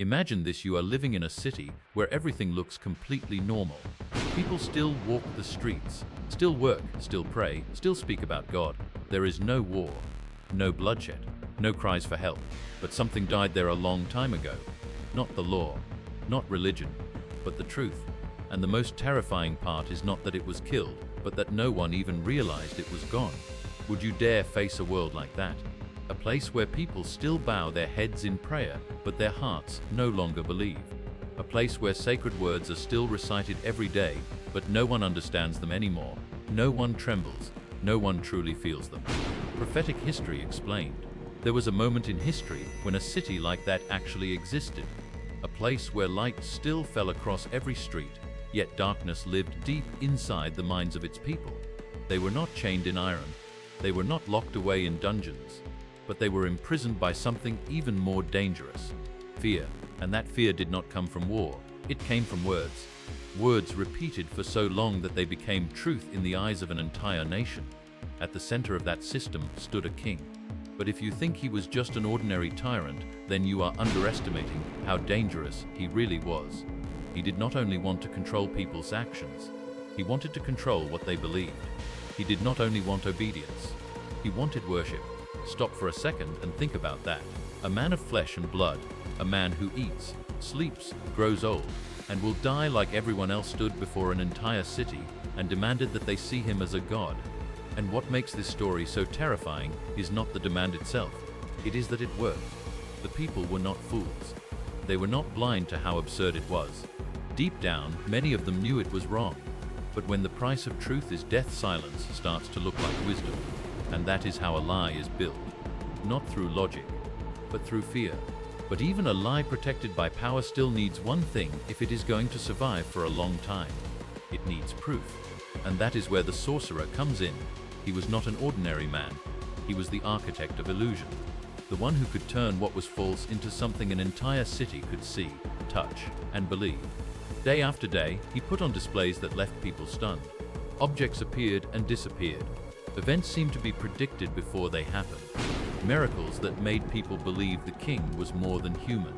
Imagine this: you are living in a city where everything looks completely normal. People still walk the streets, still work, still pray, still speak about God. There is no war, no bloodshed, no cries for help. But something died there a long time ago. Not the law, not religion, but the truth. And the most terrifying part is not that it was killed, but that no one even realized it was gone. Would you dare face a world like that? A place where people still bow their heads in prayer, but their hearts no longer believe. A place where sacred words are still recited every day, but no one understands them anymore. No one trembles. No one truly feels them. Prophetic history explained. There was a moment in history when a city like that actually existed. A place where light still fell across every street, yet darkness lived deep inside the minds of its people. They were not chained in iron. They were not locked away in dungeons. But they were imprisoned by something even more dangerous: fear. And that fear did not come from war. It came from words. Words repeated for so long that they became truth in the eyes of an entire nation. At the center of that system stood a king. But if you think he was just an ordinary tyrant, then you are underestimating how dangerous he really was. He did not only want to control people's actions, he wanted to control what they believed. He did not only want obedience, he wanted worship. Stop for a second and think about that. A man of flesh and blood, a man who eats, sleeps, grows old, and will die like everyone else, stood before an entire city and demanded that they see him as a god. And what makes this story so terrifying is not the demand itself, it is that it worked. The people were not fools. They were not blind to how absurd it was. Deep down, many of them knew it was wrong. But when the price of truth is death, silence starts to look like wisdom. And that is how a lie is built. Not through logic, but through fear. But even a lie protected by power still needs one thing if it is going to survive for a long time. It needs proof. And that is where the sorcerer comes in. He was not an ordinary man. He was the architect of illusion. The one who could turn what was false into something an entire city could see, touch, and believe. Day after day, he put on displays that left people stunned. Objects appeared and disappeared. Events seemed to be predicted before they happened. Miracles that made people believe the king was more than human.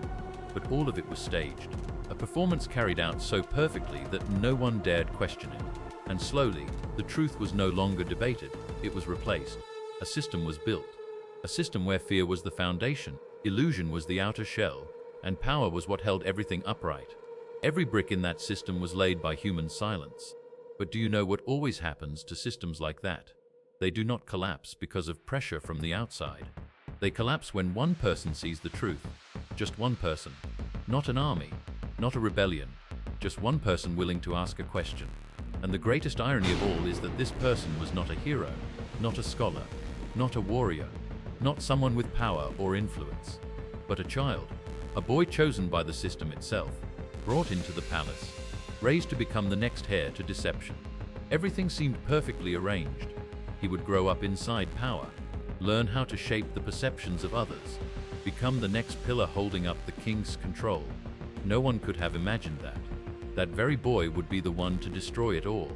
But all of it was staged. A performance carried out so perfectly that no one dared question it. And slowly, the truth was no longer debated, it was replaced. A system was built. A system where fear was the foundation, illusion was the outer shell, and power was what held everything upright. Every brick in that system was laid by human silence. But do you know what always happens to systems like that? They do not collapse because of pressure from the outside. They collapse when one person sees the truth. Just one person. Not an army, not a rebellion. Just one person willing to ask a question. And the greatest irony of all is that this person was not a hero, not a scholar, not a warrior, not someone with power or influence, but a child, a boy chosen by the system itself, brought into the palace, raised to become the next heir to deception. Everything seemed perfectly arranged. He would grow up inside power, learn how to shape the perceptions of others, become the next pillar holding up the king's control. No one could have imagined that. That very boy would be the one to destroy it all.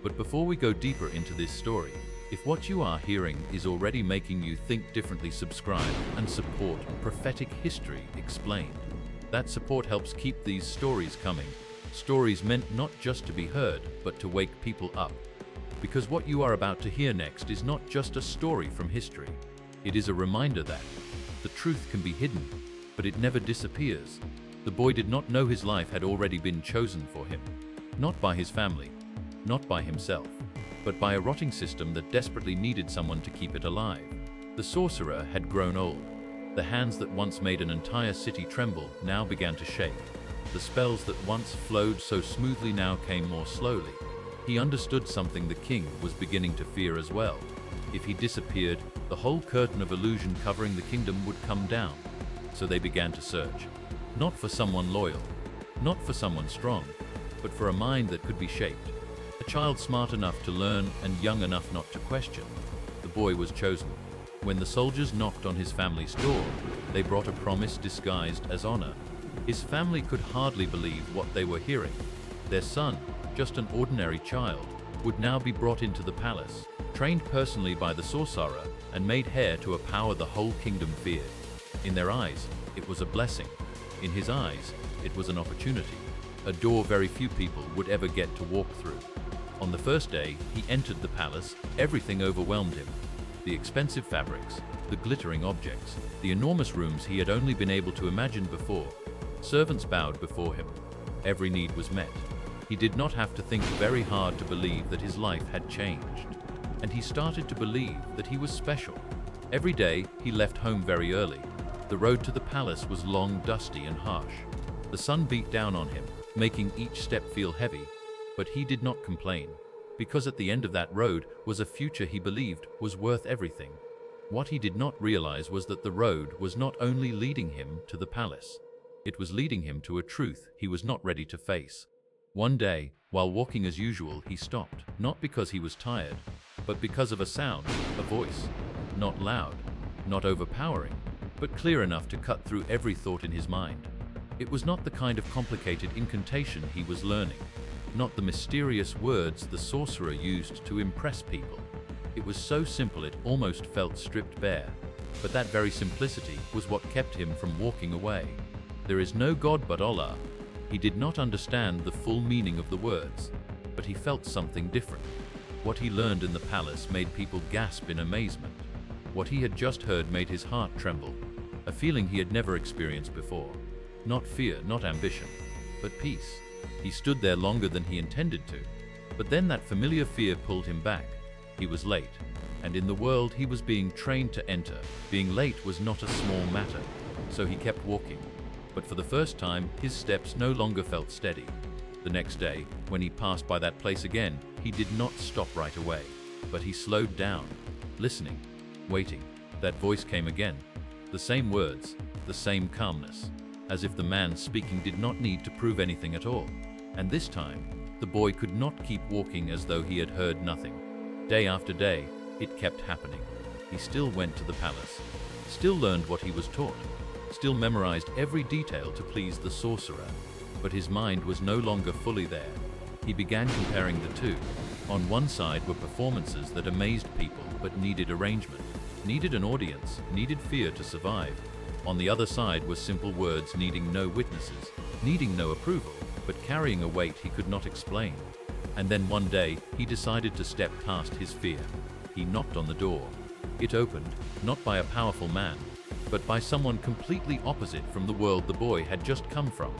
But before we go deeper into this story, if what you are hearing is already making you think differently, subscribe and support Prophetic History Explained. That support helps keep these stories coming. Stories meant not just to be heard, but to wake people up. Because what you are about to hear next is not just a story from history. It is a reminder that the truth can be hidden, but it never disappears. The boy did not know his life had already been chosen for him. Not by his family, not by himself, but by a rotting system that desperately needed someone to keep it alive. The sorcerer had grown old. The hands that once made an entire city tremble now began to shake. The spells that once flowed so smoothly now came more slowly. He understood something the king was beginning to fear as well. If he disappeared, the whole curtain of illusion covering the kingdom would come down. So they began to search. Not for someone loyal, not for someone strong, but for a mind that could be shaped. A child smart enough to learn and young enough not to question. The boy was chosen. When the soldiers knocked on his family's door, they brought a promise disguised as honor. His family could hardly believe what they were hearing. Their son, just an ordinary child, would now be brought into the palace, trained personally by the sorcerer, and made heir to a power the whole kingdom feared. In their eyes, it was a blessing. In his eyes, it was an opportunity, a door very few people would ever get to walk through. On the first day, he entered the palace, everything overwhelmed him. The expensive fabrics, the glittering objects, the enormous rooms he had only been able to imagine before. Servants bowed before him. Every need was met. He did not have to think very hard to believe that his life had changed. And he started to believe that he was special. Every day, he left home very early. The road to the palace was long, dusty, and harsh. The sun beat down on him, making each step feel heavy. But he did not complain, because at the end of that road was a future he believed was worth everything. What he did not realize was that the road was not only leading him to the palace, it was leading him to a truth he was not ready to face. One day, while walking as usual, he stopped, not because he was tired, but because of a sound, a voice. Not loud, not overpowering, but clear enough to cut through every thought in his mind. It was not the kind of complicated incantation he was learning, not the mysterious words the sorcerer used to impress people. It was so simple it almost felt stripped bare. But that very simplicity was what kept him from walking away. There is no God but Allah. He did not understand the full meaning of the words, but he felt something different. What he learned in the palace made people gasp in amazement. What he had just heard made his heart tremble, a feeling he had never experienced before. Not fear, not ambition, but peace. He stood there longer than he intended to, but then that familiar fear pulled him back. He was late, and in the world he was being trained to enter, being late was not a small matter, so he kept walking. But for the first time, his steps no longer felt steady. The next day, when he passed by that place again, he did not stop right away, but he slowed down, listening, waiting. That voice came again, the same words, the same calmness, as if the man speaking did not need to prove anything at all. And this time, the boy could not keep walking as though he had heard nothing. Day after day, it kept happening. He still went to the palace, still learned what he was taught, still memorized every detail to please the sorcerer. But his mind was no longer fully there. He began comparing the two. On one side were performances that amazed people but needed arrangement, needed an audience, needed fear to survive. On the other side were simple words needing no witnesses, needing no approval, but carrying a weight he could not explain. And then one day, he decided to step past his fear. He knocked on the door. It opened, not by a powerful man, but by someone completely opposite from the world the boy had just come from.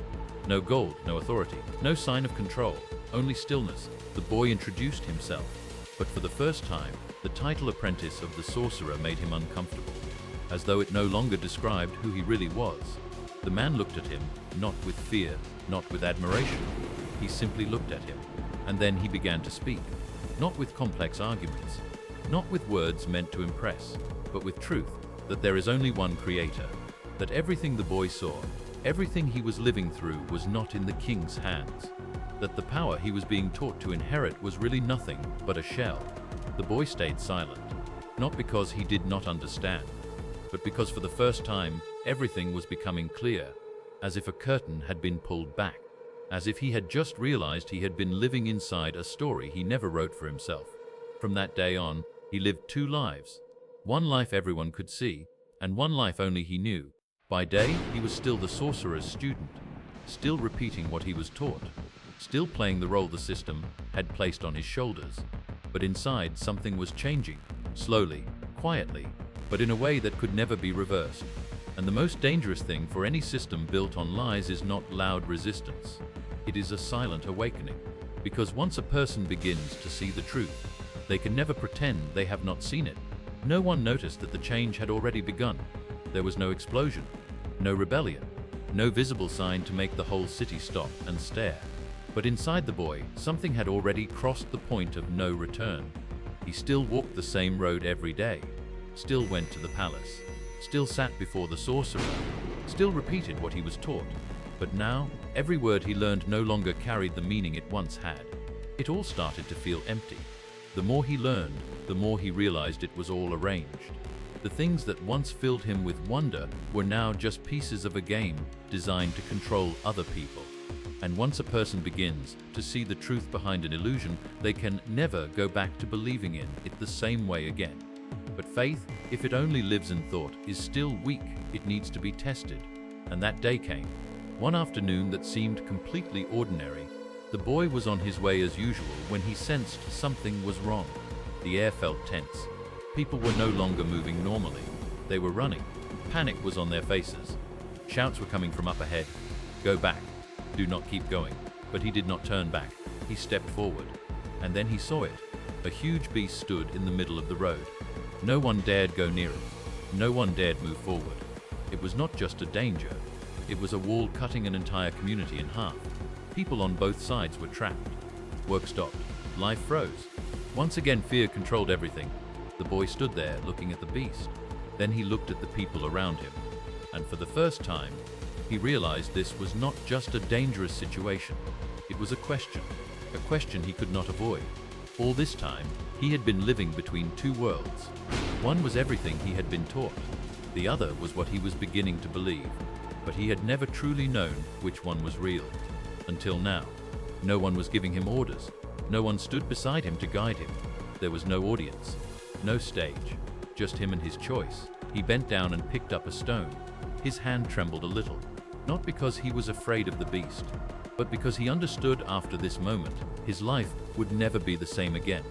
No gold, no authority, no sign of control, only stillness. The boy introduced himself, but for the first time, the title apprentice of the sorcerer made him uncomfortable, as though it no longer described who he really was. The man looked at him, not with fear, not with admiration. He simply looked at him, and then he began to speak, not with complex arguments, not with words meant to impress, but with truth, that there is only one creator, that everything the boy saw, everything he was living through was not in the king's hands, that the power he was being taught to inherit was really nothing but a shell. The boy stayed silent, not because he did not understand, but because for the first time, everything was becoming clear, as if a curtain had been pulled back, as if he had just realized he had been living inside a story he never wrote for himself. From that day on, he lived two lives, one life everyone could see, and one life only he knew. By day, he was still the sorcerer's student, still repeating what he was taught, still playing the role the system had placed on his shoulders. But inside, something was changing, slowly, quietly, but in a way that could never be reversed. And the most dangerous thing for any system built on lies is not loud resistance. It is a silent awakening. Because once a person begins to see the truth, they can never pretend they have not seen it. No one noticed that the change had already begun. There was no explosion, no rebellion, no visible sign to make the whole city stop and stare. But inside the boy, something had already crossed the point of no return. He still walked the same road every day, still went to the palace, still sat before the sorcerer, still repeated what he was taught. But now, every word he learned no longer carried the meaning it once had. It all started to feel empty. The more he learned, the more he realized it was all arranged. The things that once filled him with wonder were now just pieces of a game designed to control other people. And once a person begins to see the truth behind an illusion, they can never go back to believing in it the same way again. But faith, if it only lives in thought, is still weak. It needs to be tested. And that day came. One afternoon that seemed completely ordinary, the boy was on his way as usual when he sensed something was wrong. The air felt tense. People were no longer moving normally. They were running. Panic was on their faces. Shouts were coming from up ahead. "Go back. Do not keep going." But he did not turn back. He stepped forward. And then he saw it. A huge beast stood in the middle of the road. No one dared go near it. No one dared move forward. It was not just a danger. It was a wall cutting an entire community in half. People on both sides were trapped. Work stopped. Life froze. Once again, fear controlled everything. The boy stood there looking at the beast. Then he looked at the people around him. And for the first time, he realized this was not just a dangerous situation. It was a question he could not avoid. All this time, he had been living between two worlds. One was everything he had been taught. The other was what he was beginning to believe. But he had never truly known which one was real. Until now. No one was giving him orders. No one stood beside him to guide him. There was no audience. No stage. Just him and his choice. He bent down and picked up a stone. His hand trembled a little. Not because he was afraid of the beast, but because he understood after this moment, his life would never be the same again.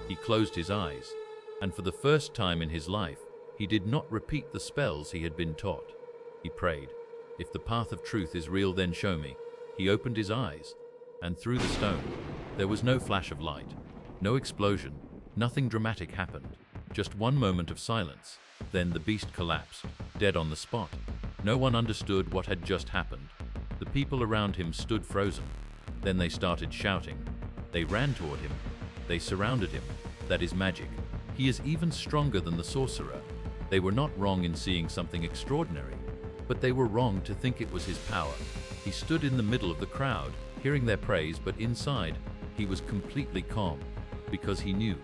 He closed his eyes, and for the first time in his life, he did not repeat the spells he had been taught. He prayed, "If the path of truth is real, then show me." He opened his eyes, and through the stone, there was no flash of light, no explosion, nothing dramatic happened. Just one moment of silence. Then the beast collapsed, dead on the spot. No one understood what had just happened. The people around him stood frozen. Then they started shouting. They ran toward him. They surrounded him. That is magic. He is even stronger than the sorcerer. They were not wrong in seeing something extraordinary, but they were wrong to think it was his power. He stood in the middle of the crowd, hearing their praise, but inside, he was completely calm, because he knew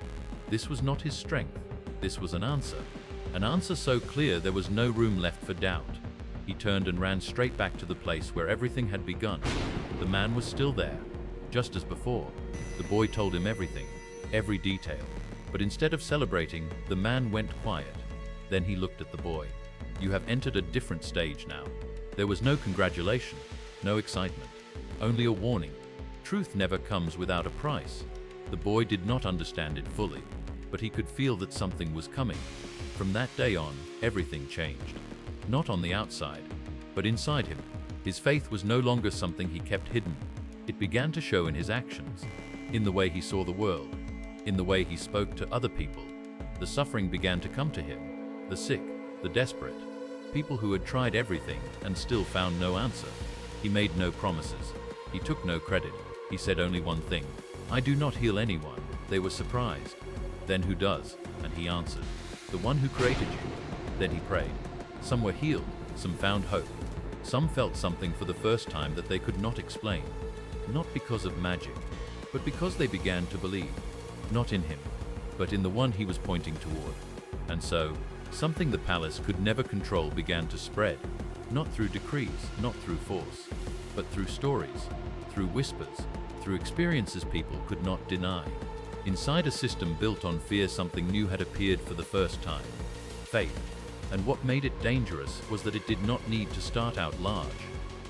this was not his strength. This was an answer so clear there was no room left for doubt. He turned and ran straight back to the place where everything had begun. The man was still there, just as before. The boy told him everything, every detail. But instead of celebrating, the man went quiet. Then he looked at the boy. "You have entered a different stage now." There was no congratulation, no excitement, only a warning. Truth never comes without a price. The boy did not understand it fully, but he could feel that something was coming. From that day on, everything changed. Not on the outside, but inside him. His faith was no longer something he kept hidden. It began to show in his actions, in the way he saw the world, in the way he spoke to other people. The suffering began to come to him, the sick, the desperate, people who had tried everything and still found no answer. He made no promises. He took no credit. He said only one thing: "I do not heal anyone." They were surprised. "Then who does?" And he answered, "The one who created you." Then he prayed. Some were healed, some found hope. Some felt something for the first time that they could not explain. Not because of magic, but because they began to believe. Not in him, but in the one he was pointing toward. And so, something the palace could never control began to spread. Not through decrees, not through force, but through stories, through whispers, through experiences people could not deny. Inside a system built on fear, something new had appeared for the first time: faith. And what made it dangerous was that it did not need to start out large.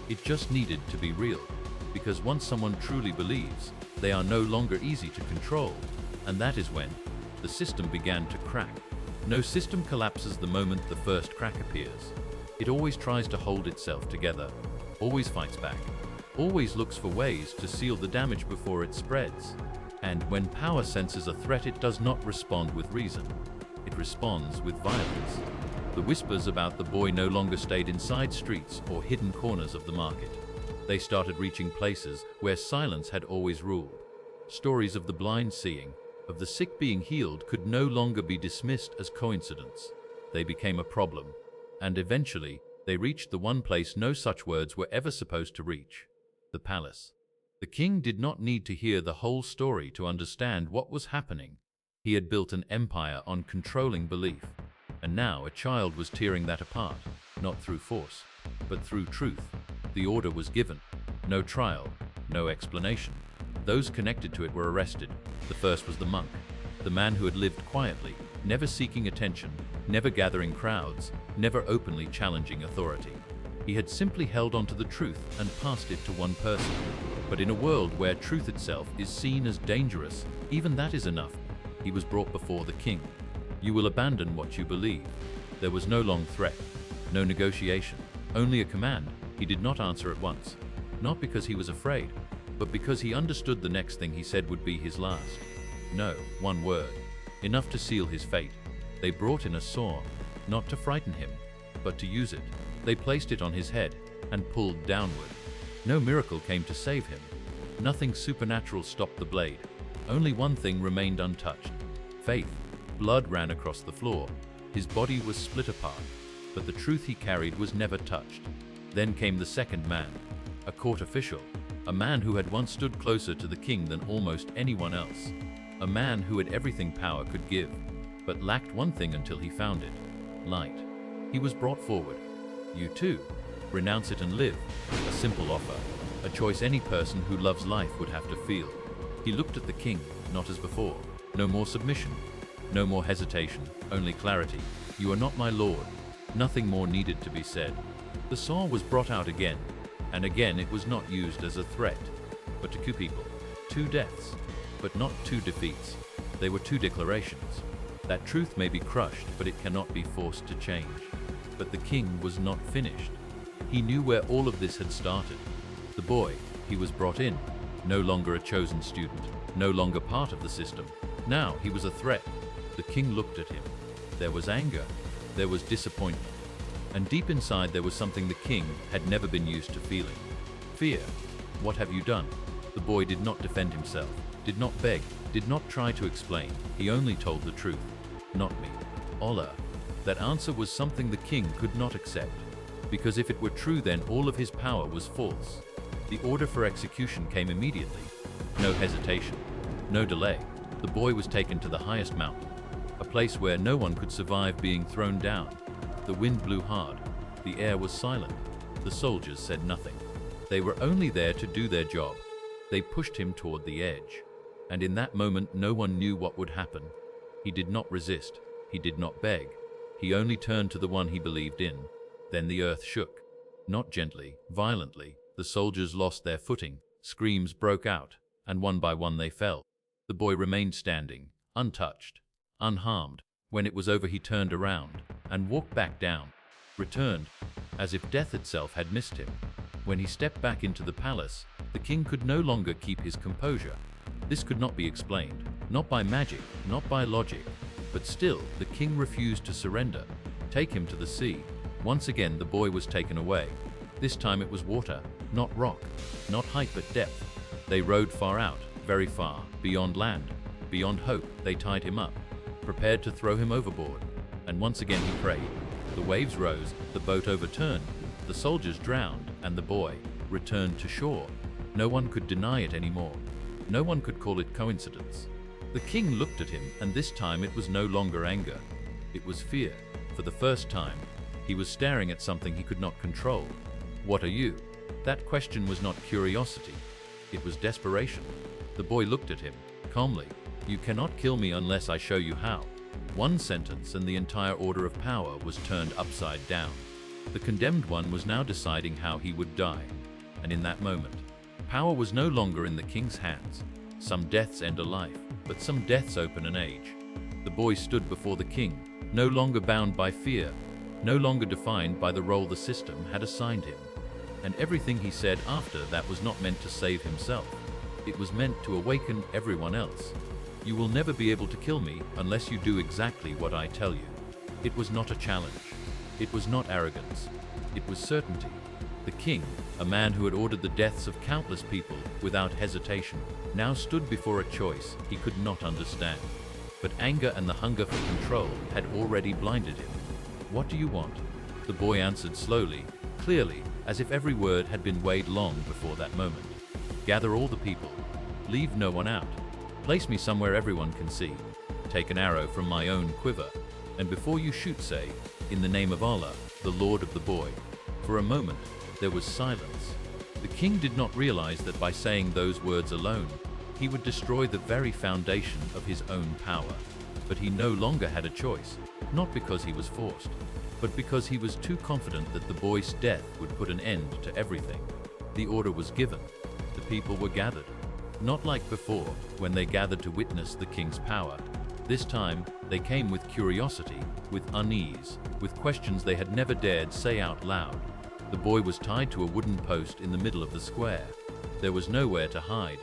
It just needed to be real. Because once someone truly believes, they are no longer easy to control. And that is when the system began to crack. No system collapses the moment the first crack appears. It always tries to hold itself together, always fights back, always looks for ways to seal the damage before it spreads. And when power senses a threat, it does not respond with reason. It responds with violence. The whispers about the boy no longer stayed inside streets or hidden corners of the market. They started reaching places where silence had always ruled. Stories of the blind seeing, of the sick being healed, could no longer be dismissed as coincidence. They became a problem, and eventually they reached the one place no such words were ever supposed to reach: the palace. The king did not need to hear the whole story to understand what was happening. He had built an empire on controlling belief. And now a child was tearing that apart, not through force, but through truth. The order was given. No trial, no explanation. Those connected to it were arrested. The first was the monk, the man who had lived quietly, never seeking attention, never gathering crowds, never openly challenging authority. He had simply held onto the truth and passed it to one person. But in a world where truth itself is seen as dangerous, even that is enough. He was brought before the king. You will abandon what you believe. There was no long threat, no negotiation, only a command. He did not answer at once, not because he was afraid, but because he understood the next thing he said would be his last. No, one word, enough to seal his fate. They brought in a saw, not to frighten him, but to use it. They placed it on his head and pulled downward. No miracle came to save him. Nothing supernatural stopped the blade. Only one thing remained untouched: faith. Blood ran across the floor. His body was split apart, but the truth he carried was never touched. Then came the second man, a court official, a man who had once stood closer to the king than almost anyone else, a man who had everything power could give, but lacked one thing until he found it: light. He was brought forward. You too, renounce it and live. A simple offer, a choice any person who loves life would have to feel. He looked at the king, not as before. No more submission, no more hesitation, only clarity. You are not my lord. Nothing more needed to be said. The saw was brought out again, and again it was not used as a threat, but to two people, 2 deaths, but not 2 defeats. They were 2 declarations. That truth may be crushed, but it cannot be forced to change. But the king was not finished. He knew where all of this had started. The boy, he was brought in, no longer a chosen student, no longer part of the system. Now he was a threat. The king looked at him. There was anger, there was disappointment, and deep inside there was something the king had never been used to feeling: fear. What have you done? The boy did not defend himself, did not beg, did not try to explain. He only told the truth. Not me, Allah. That answer was something the king could not accept, because if it were true, then all of his power was false. The order for execution came immediately. No hesitation, no delay. The boy was taken to the highest mountain, a place where no one could survive being thrown down. The wind blew hard. The air was silent. The soldiers said nothing. They were only there to do their job. They pushed him toward the edge. And in that moment, no one knew what would happen. He did not resist. He did not beg. He only turned to the one he believed in. Then the earth shook. Not gently, violently. The soldiers lost their footing. Screams broke out, and one by one they fell. The boy remained standing, untouched, unharmed. When it was over, he turned around and walked back down, returned, as if death itself had missed him. When he stepped back into the palace, the king could no longer keep his composure. This could not be explained, not by magic, not by logic, but still the king refused to surrender. Take him to the sea. Once again the boy was taken away. This time it was water, not rock, not height but depth. They rowed far out, very far, beyond land, beyond hope. They tied him up, prepared to throw him overboard. And once again he prayed. The waves rose, the boat overturned, the soldiers drowned, and the boy returned to shore. No one could deny it anymore. No one could call it coincidence. The king looked at him, and this time it was no longer anger. It was fear. For the first time, he was staring at something he could not control. What are you? That question was not curiosity. It was desperation. The boy looked at him, calmly. You cannot kill me unless I show you how. One sentence and the entire order of power was turned upside down. The condemned one was now deciding how he would die. And in that moment, power was no longer in the king's hands. Some deaths end a life, but some deaths open an age. The boy stood before the king, no longer bound by fear, no longer defined by the role the system had assigned him. And everything he said after that was not meant to save himself. It was meant to awaken everyone else. You will never be able to kill me unless you do exactly what I tell you. It was not a challenge. It was not arrogance. It was certainty. The king, a man who had ordered the deaths of countless people without hesitation, now stood before a choice he could not understand. But anger and the hunger for control had already blinded him. What do you want? The boy answered slowly, clearly, as if every word had been weighed long before that moment. Gather all the people. Leave no one out. Place me somewhere everyone can see. Take an arrow from my own quiver, and before you shoot say, in the name of Allah, the Lord of the boy. For a moment, there was silence. The king did not realize that by saying those words alone, he would destroy the very foundation of his own power. But he no longer had a choice, not because he was forced, but because he was too confident that the boy's death would put an end to everything. The order was given. The people were gathered. Not like before, when they gathered to witness the king's power. This time, they came with curiosity, with unease, with questions they had never dared say out loud. The boy was tied to a wooden post in the middle of the square. There was nowhere to hide,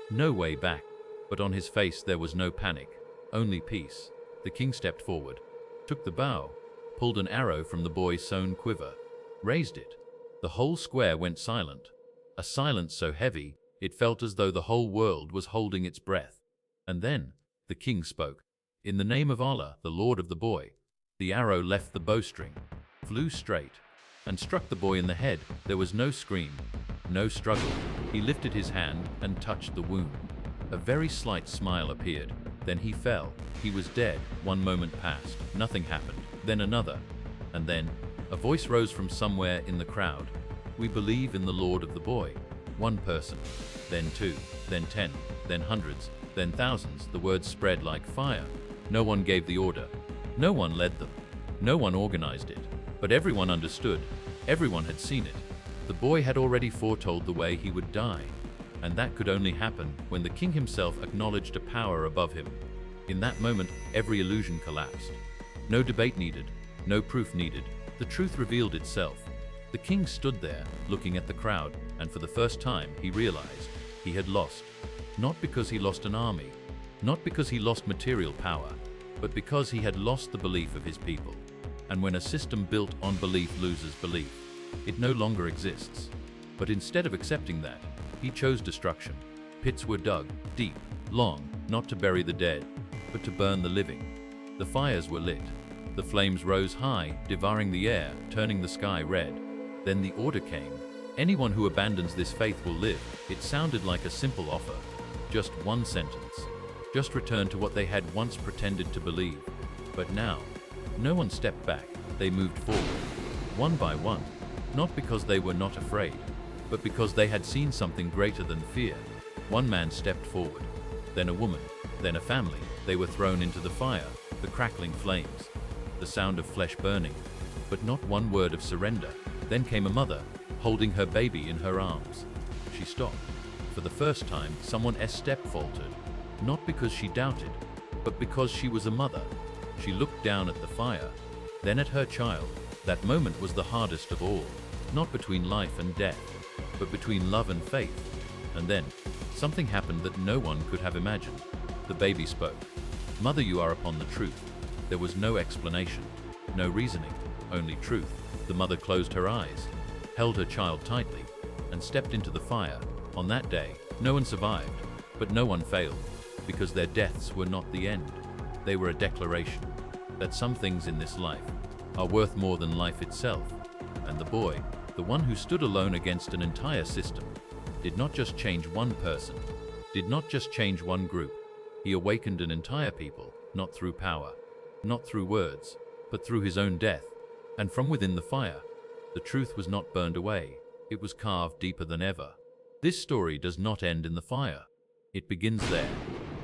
no way back, but on his face there was no panic, only peace. The king stepped forward, took the bow, pulled an arrow from the boy's sewn quiver, raised it. The whole square went silent, a silence so heavy it felt as though the whole world was holding its breath. And then the king spoke. In the name of Allah, the Lord of the boy. The arrow left the bowstring, flew straight, and struck the boy in the head. There was no scream, no struggle. He lifted his hand and touched the wound. A very slight smile appeared. Then he fell. He was dead. One moment passed. Nothing happened. Then another. And then a voice rose from somewhere in the crowd. We believe in the Lord of the boy. One person, then two, then 10, then hundreds, then thousands. The words spread like fire. No one gave the order. No one led them. No one organized it. But everyone understood. Everyone had seen it. The boy had already foretold the way he would die. And that could only happen when the king himself acknowledged a power above him. In that moment, every illusion collapsed. No debate needed. No proof needed. The truth revealed itself. The king stood there, looking at the crowd, and for the first time he realized he had lost. Not because he lost an army, not because he lost material power, but because he had lost the belief of his people. And when a system built on belief loses belief, it no longer exists. But instead of accepting that, he chose destruction. Pits were dug, deep, long, not to bury the dead, but to burn the living. The fires were lit. The flames rose high, devouring the air, turning the sky red. Then the order came. Anyone who abandons this faith will live. It sounded like a simple offer. Just one sentence. Just return to what they had once pretended to believe. But now, no one stepped back. They moved forward, one by one, not because they were not afraid, but because they had seen something greater than fear. One man stepped forward, then a woman, then a family. They were thrown into the fire, the crackling flames, the sound of flesh burning, but not one word of surrender. Then came a mother, holding her baby in her arms. She stopped. For the first time, someone's step faltered, not because she doubted, but because she was a mother. She looked down at the fire, then at her child. That moment was the hardest of all, not between life and death, but between love and faith. And then, something happened that no one could have imagined. The baby spoke. Mother, you are upon the truth. There was no explanation, no reasoning, only truth. The mother closed her eyes, held her child tightly, and stepped into the fire. On that day, no one survived, but no one failed, because their deaths were not the end. They were a declaration that some things in this life are worth more than life itself. And the boy, the one who stood alone against an entire system, did not just change one person, did not just change one group. He awakened an entire people, not through power, not through words, but through his own death. And from within the fire, the truth was not burned away, it was carved deeper than ever. This story does not end in the fire. It begins there,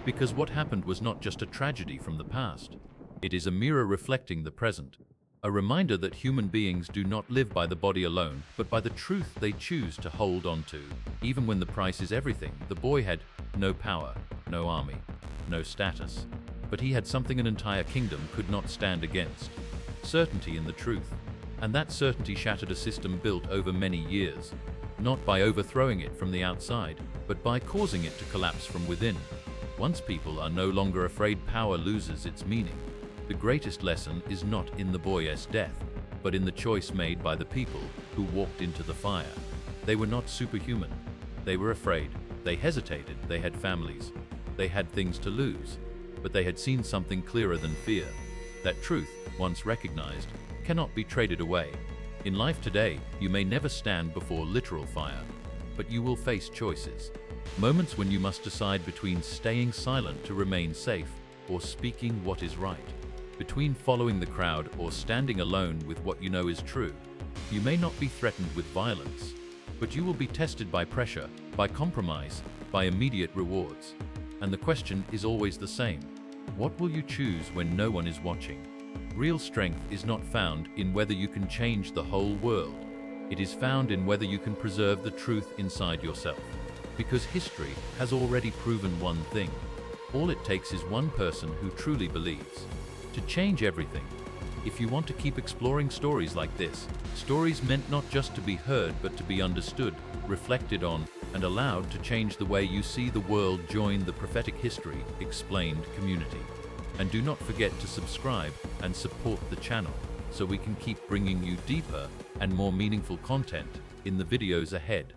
because what happened was not just a tragedy from the past. It is a mirror reflecting the present, a reminder that human beings do not live by the body alone, but by the truth they choose to hold on to. Even when the price is everything, the boy had no power, no army, no status, but he had something an entire kingdom could not stand against. Certainty in the truth. And that certainty shattered a system built over many years, not by overthrowing it from the outside, but by causing it to collapse from within. Once people are no longer afraid, power loses its meaning. The greatest lesson is not in the boy's death, but in the choice made by the people who walked into the fire. They were not superhuman. They were afraid. They hesitated. They had families. They had things to lose. But they had seen something clearer than fear. That truth, once recognized, cannot be traded away. In life today, you may never stand before literal fire, but you will face choices. Moments when you must decide between staying silent to remain safe or speaking what is right. Between following the crowd or standing alone with what you know is true. You may not be threatened with violence, but you will be tested by pressure, by compromise, by immediate rewards. And the question is always the same. What will you choose when no one is watching? Real strength is not found in whether you can change the whole world. It is found in whether you can preserve the truth inside yourself. Because history has already proven one thing. All it takes is one person who truly believes to change everything. If you want to keep exploring stories like this, stories meant not just to be heard but to be understood, reflected on, and allowed to change the way you see the world, join the Prophetic History Explained community. And do not forget to subscribe and support the channel so we can keep bringing you deeper and more meaningful content in the videos ahead.